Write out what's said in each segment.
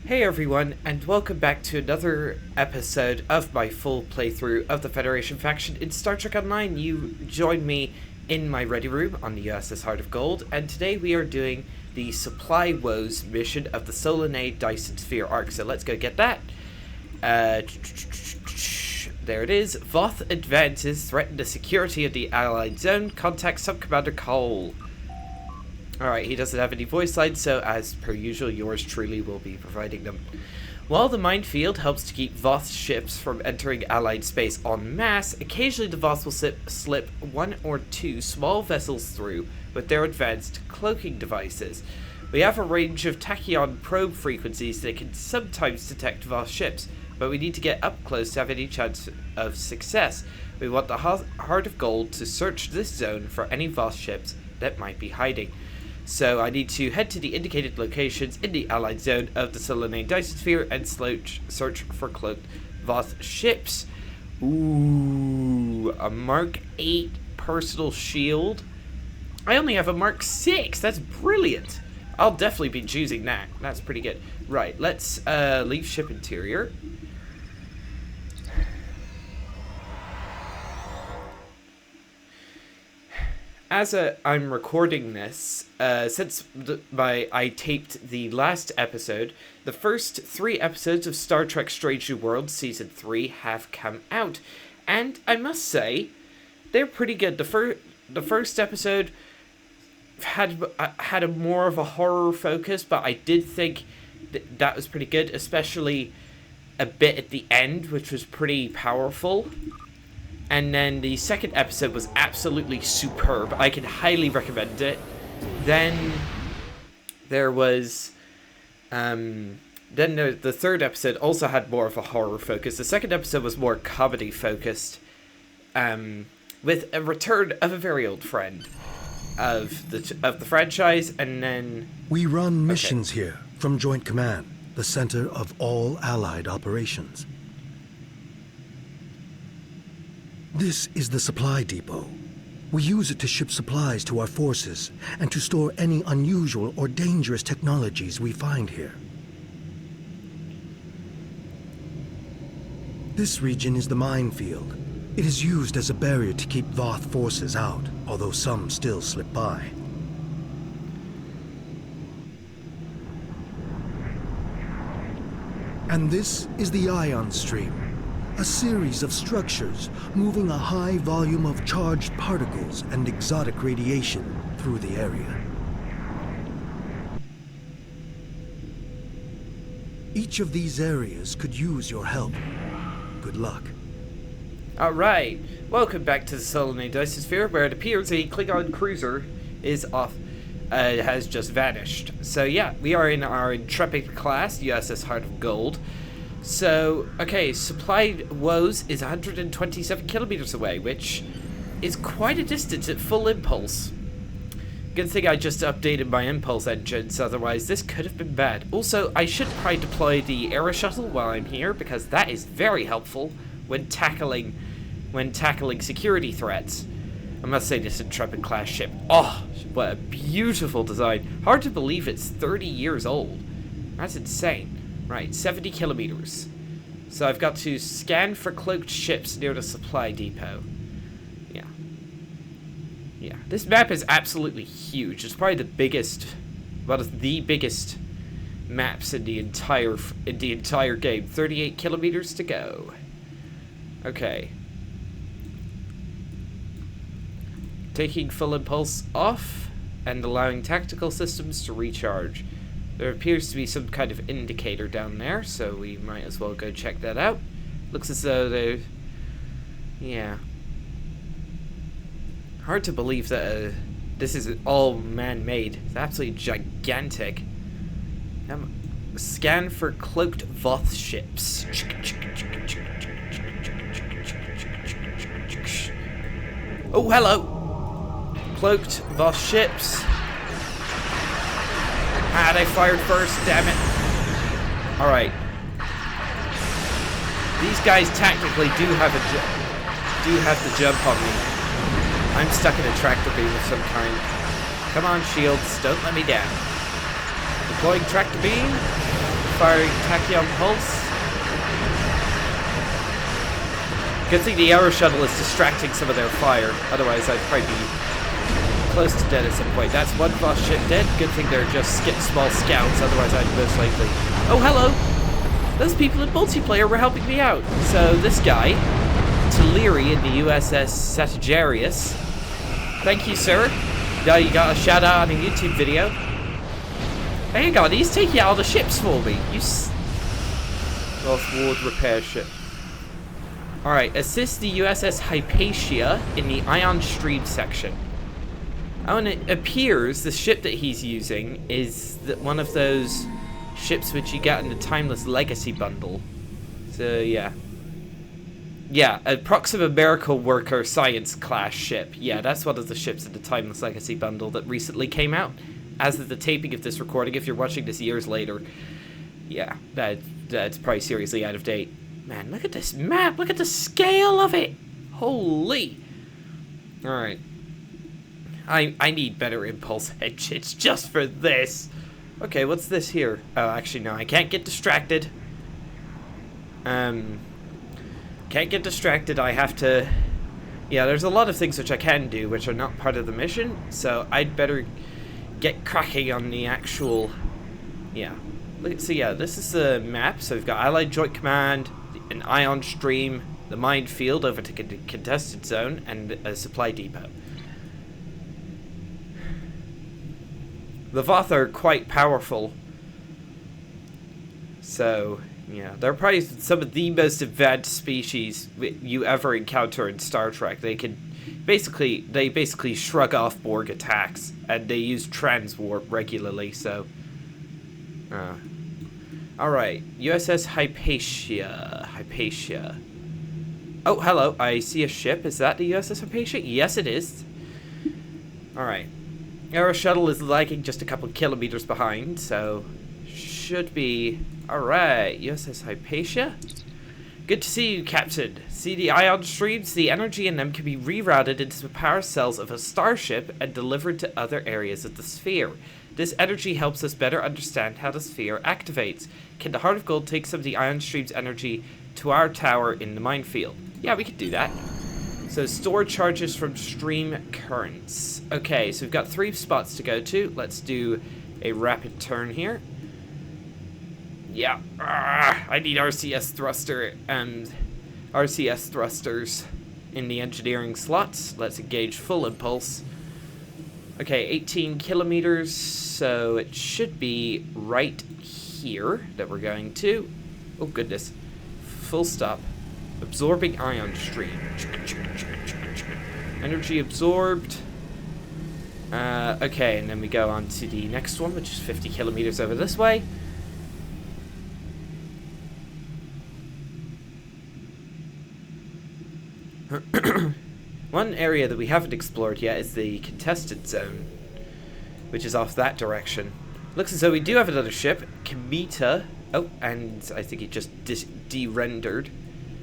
Hey everyone, and welcome back to another episode of my full playthrough of the Federation faction in Star Trek Online. You join me in my ready room on the USS Heart of Gold, and today we are doing the Supply Woes mission of the Solanae Dyson Sphere arc. So let's go get that. There it is. Voth advances threaten the security of the Allied zone. Contact Subcommander Cole. Alright, he doesn't have any voice lines, so as per usual, yours truly will be providing them. While the minefield helps to keep Voth's ships from entering Allied space en masse, occasionally the Voth will slip one or two small vessels through with their advanced cloaking devices. We have a range of tachyon probe frequencies that can sometimes detect Voth ships, but we need to get up close to have any chance of success. We want the Heart of Gold to search this zone for any Voth ships that might be hiding. So I need to head to the indicated locations in the Allied zone of the Solanae Dyson Sphere and search for cloaked Voth ships. Ooh, a Mark 8 personal shield. I only have a Mark 6. That's brilliant. I'll definitely be choosing that. That's pretty good. Right, let's leave ship interior. As I'm recording this, since I taped the last episode, the first 3 episodes of Star Trek Strange New Worlds Season 3 have come out. And I must say, they're pretty good. The first episode had a more of a horror focus, but I did think that was pretty good, especially a bit at the end, which was pretty powerful. And then the second episode was absolutely superb. I can highly recommend it. Then there was... the third episode also had more of a horror focus. The second episode was more comedy focused. With a return of a very old friend of the franchise. And then... We run missions here from Joint Command, the center of all Allied operations. This is the supply depot. We use it to ship supplies to our forces and to store any unusual or dangerous technologies we find here. This region is the minefield. It is used as a barrier to keep Voth forces out, although some still slip by. And this is the ion stream. A series of structures moving a high volume of charged particles and exotic radiation through the area. Each of these areas could use your help. Good luck. Alright, welcome back to the Solanae Dyson Sphere, where it appears a Klingon cruiser is off, has just vanished. So yeah, we are in our Intrepid class, USS Heart of Gold. So, okay, Supply Woes is 127 kilometers away, which is quite a distance at full impulse. Good thing I just updated my impulse engines, otherwise this could have been bad. Also, I should probably deploy the Aero Shuttle while I'm here, because that is very helpful when tackling security threats. I must say, this Intrepid class ship, oh, what a beautiful design. Hard to believe it's 30 years old. That's insane. Right, 70 kilometers. So I've got to scan for cloaked ships near the supply depot. Yeah. Yeah, this map is absolutely huge. It's probably the biggest, one of the biggest maps in the entire game. 38 kilometers to go. Okay. Taking full impulse off and allowing tactical systems to recharge. There appears to be some kind of indicator down there, so we might as well go check that out. Looks as though they're... yeah. Hard to believe that this is all man-made. It's absolutely gigantic. Scan for cloaked Voth ships. Oh, hello! Cloaked Voth ships. Ah, they fired first, damn it. Alright. These guys tactically do have the jump on me. I'm stuck in a tractor beam of some kind. Come on, shields, don't let me down. Deploying tractor beam. firing tachyon pulse. Good thing the arrow shuttle is distracting some of their fire. Otherwise, I'd probably be close to dead at some point. That's one boss ship dead. Good thing they're just small scouts. Otherwise, I'd most likely... Oh, hello! Those people in multiplayer were helping me out. So this guy, Teleri in the USS Sagittarius. Thank you, sir. Now you got a shout out on a YouTube video. Hang on, he's taking out all the ships for me. North Ward repair ship. Alright, assist the USS Hypatia in the Ion Stream section. Oh, and it appears the ship that he's using is one of those ships which you get in the Timeless Legacy bundle. So, yeah. Yeah, a Proxima Miracle Worker Science class ship. Yeah, that's one of the ships in the Timeless Legacy bundle that recently came out. As of the taping of this recording, if you're watching this years later. Yeah, that's probably seriously out of date. Man, look at this map. Look at the scale of it. Holy. Alright. I need better impulse engines just for this. Okay, what's this here? Oh, actually, no. I can't get distracted. Can't get distracted. I have to... Yeah, there's a lot of things which I can do, which are not part of the mission. So I'd better get cracking on the actual... Yeah. So yeah, this is the map. So we've got Allied Joint Command, an ion stream, the minefield over to the contested zone, and a supply depot. The Voth are quite powerful. So, yeah, they're probably some of the most advanced species you ever encounter in Star Trek. They basically shrug off Borg attacks, and they use transwarp regularly, so... Alright, USS Hypatia. Oh, hello, I see a ship. Is that the USS Hypatia? Yes, it is. Alright. Aero shuttle is lagging just a couple kilometers behind, so should be... Alright, USS Hypatia. Good to see you, Captain. See the ion streams? The energy in them can be rerouted into the power cells of a starship and delivered to other areas of the sphere. This energy helps us better understand how the sphere activates. Can the Heart of Gold take some of the ion stream's energy to our tower in the minefield? Yeah, we could do that. So, store charges from stream currents. Okay, so we've got 3 spots to go to. Let's do a rapid turn here. Yeah, I need RCS thruster and RCS thrusters in the engineering slots. Let's engage full impulse. Okay, 18 kilometers, so it should be right here that we're going to. Oh goodness, full stop. Absorbing ion stream. Energy absorbed. Okay, and then we go on to the next one, which is 50 kilometers over this way. One area that we haven't explored yet is the contested zone, which is off that direction. Looks as though we do have another ship, Kamita. Oh, and I think it just de-rendered.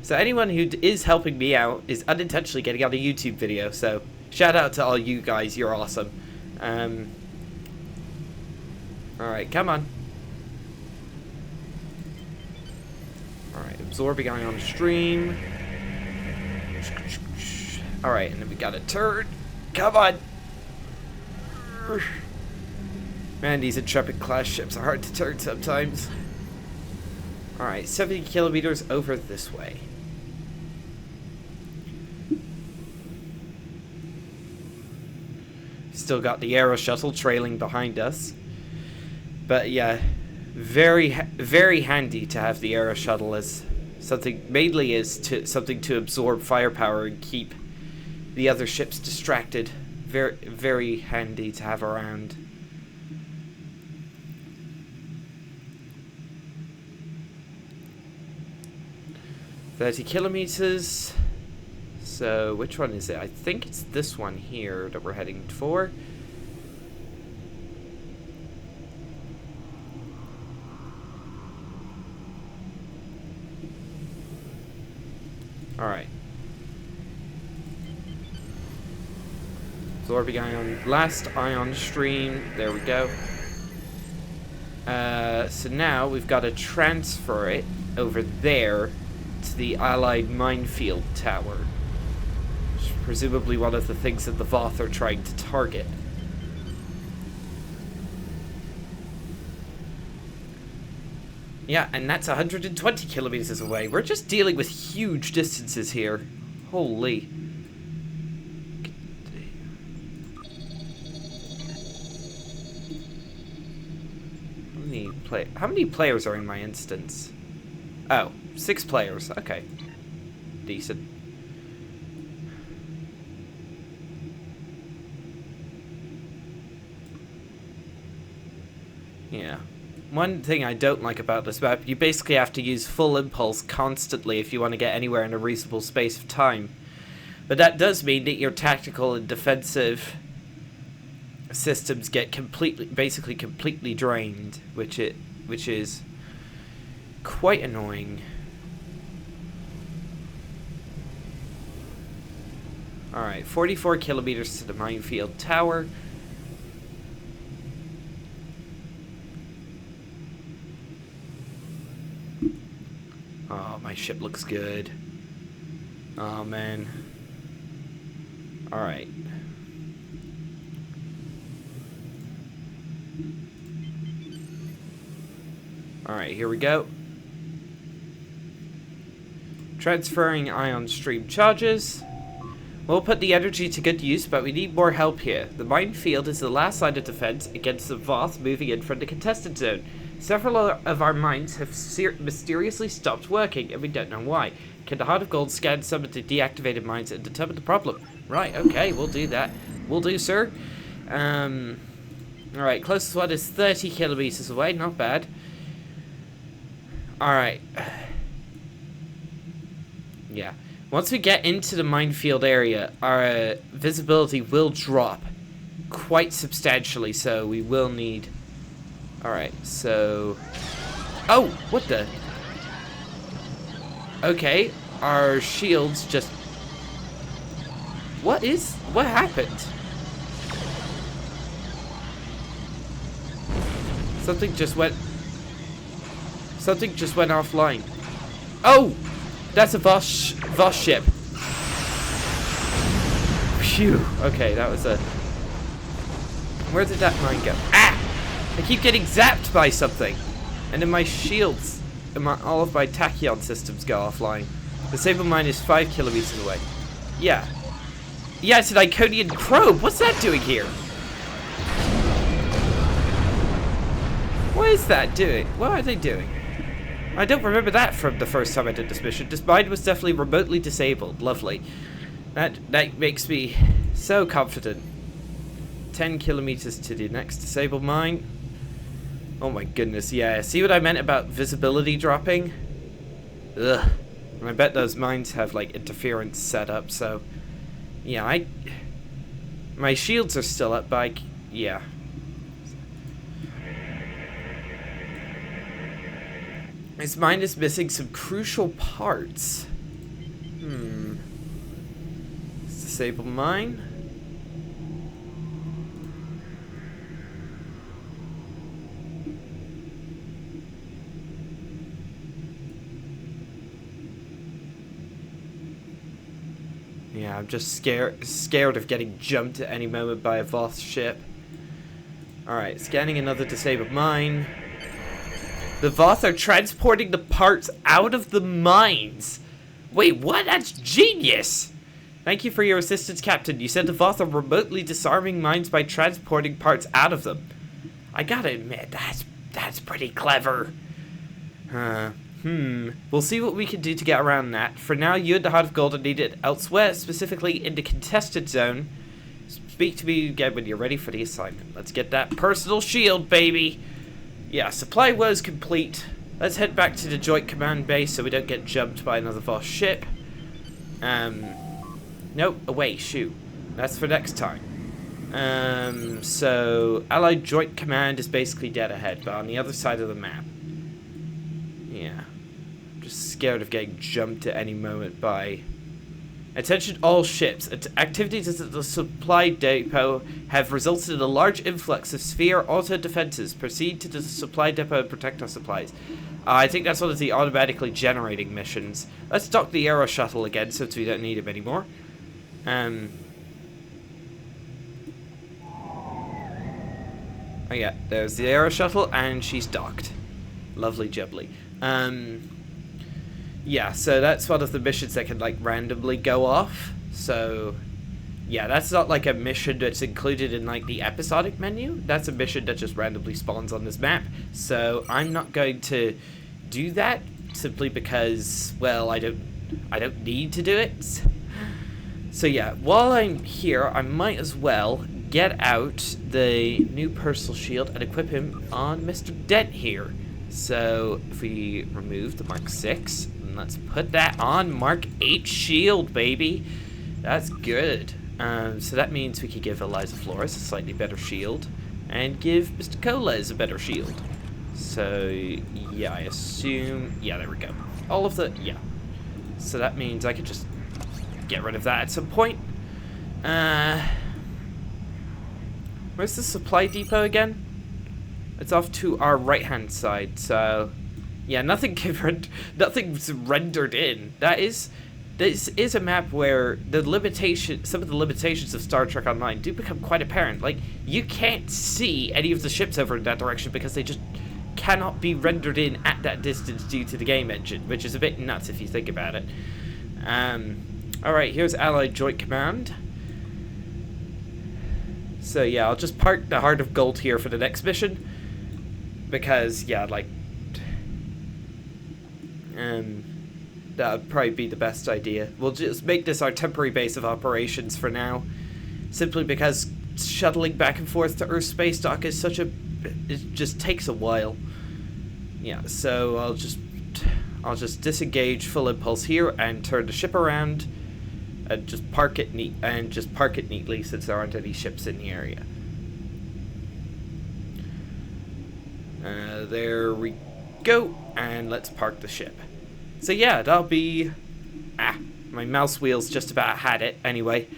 So anyone who is helping me out is unintentionally getting on a YouTube video, so shout out to all you guys, you're awesome. Alright, come on. Alright, absorbing ion stream. Alright, and then we got a turn. Come on! Man, these Intrepid class ships are hard to turn sometimes. Alright, 70 kilometers over this way. Still got the Aero Shuttle trailing behind us. But yeah, very handy to have the Aero Shuttle as something, mainly as something to absorb firepower and keep the other ships distracted. Very handy to have around. $30 kilometers. So which one is it? I think it's this one here that we're heading for. Alright. Absorbing ion, last ion stream. There we go. So now we've got to transfer it over there to the Allied minefield tower. Which is presumably one of the things that the Voth are trying to target. Yeah, and that's 120 kilometers away. We're just dealing with huge distances here. Holy. How many players are in my instance? Oh, 6 players. Okay. Decent. Yeah. One thing I don't like about this map, you basically have to use full impulse constantly if you want to get anywhere in a reasonable space of time. But that does mean that your tactical and defensive systems get basically completely drained, which is quite annoying. Alright, 44 kilometers to the minefield tower. Oh, my ship looks good. Oh, man. Alright. Alright, here we go. Transferring ion stream charges. We'll put the energy to good use, but we need more help here. The minefield is the last line of defense against the Voth moving in from the contested zone. Several of our mines have mysteriously stopped working, and we don't know why. Can the Heart of Gold scan some of the deactivated mines and determine the problem? Right, okay, we'll do that. Will do, sir. Alright, closest one is 30 kilometers away, not bad. Alright. Yeah. Once we get into the minefield area, our visibility will drop quite substantially, so we will need... Alright, so... Oh! What the... Okay, our shields just... What happened? Something just went offline. Oh! That's a Voss ship. Phew. Okay, that was a... Where did that mine go? Ah! I keep getting zapped by something. And then my shields and all of my tachyon systems go offline. The Sable mine is 5 kilometers away. Yeah. Yeah, it's an Iconian probe. What's that doing here? What is that doing? What are they doing? I don't remember that from the first time I did this mission. This mine was definitely remotely disabled. Lovely. That makes me so confident. 10 kilometers to the next disabled mine. Oh my goodness, yeah. See what I meant about visibility dropping? Ugh. And I bet those mines have like interference set up, so... Yeah, my shields are still up, but yeah. This mine is missing some crucial parts. Disable mine. Yeah, I'm just scared of getting jumped at any moment by a Voth ship. Alright, scanning another disabled mine. The Voth are transporting the parts out of the mines. Wait, what? That's genius! Thank you for your assistance, Captain. You said the Voth are remotely disarming mines by transporting parts out of them. I gotta admit, that's pretty clever. We'll see what we can do to get around that. For now, you and the Heart of Gold are needed elsewhere, specifically in the contested zone. Speak to me again when you're ready for the assignment. Let's get that personal shield, baby! Yeah, supply woes complete. Let's head back to the Joint Command Base so we don't get jumped by another Voss ship. Nope, away, shoot. That's for next time. So, Allied Joint Command is basically dead ahead, but on the other side of the map. Yeah. I'm just scared of getting jumped at any moment by Attention all ships. Activities at the supply depot have resulted in a large influx of sphere auto defenses. Proceed to the supply depot and protect our supplies. I think that's one of the automatically generating missions. Let's dock the Aero Shuttle again since we don't need him anymore. Oh yeah, there's the Aero Shuttle and she's docked. Lovely jubbly. Yeah, so that's one of the missions that can, like, randomly go off. So, yeah, that's not, like, a mission that's included in, like, the episodic menu. That's a mission that just randomly spawns on this map. So, I'm not going to do that, simply because, well, I don't need to do it. So, yeah, while I'm here, I might as well get out the new personal shield and equip him on Mr. Dent here. So, if we remove the Mark 6... let's put that on Mark 8 shield, baby. That's good. So that means we could give Eliza Flores a slightly better shield and give Mr. Coles a better shield. So, yeah, I assume... yeah, there we go. All of the... yeah. So that means I could just get rid of that at some point. Where's the supply depot again? It's off to our right-hand side, so... yeah, nothing's rendered in. This is a map where some of the limitations of Star Trek Online do become quite apparent. Like, you can't see any of the ships over in that direction because they just cannot be rendered in at that distance due to the game engine, which is a bit nuts if you think about it. Alright, here's Allied Joint Command. So yeah, I'll just park the Heart of Gold here for the next mission. Because, yeah, like... that would probably be the best idea. We'll just make this our temporary base of operations for now. Simply because shuttling back and forth to Earth Space Dock is such a... it just takes a while. Yeah, so I'll just disengage full impulse here and turn the ship around and just park it neatly since there aren't any ships in the area. There we go, and let's park the ship. So yeah, that'll be... my mouse wheels just about had it anyway.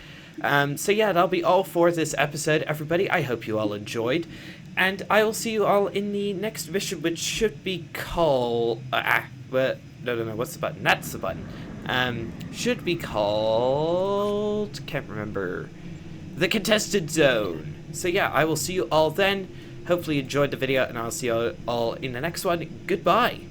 So yeah, that'll be all for this episode, everybody. I hope you all enjoyed, and I will see you all in the next mission, which should be called... but no, what's the button? That's the button. Should be called... can't remember. The Contested Zone. So yeah, I will see you all then. Hopefully you enjoyed the video, and I'll see you all in the next one. Goodbye.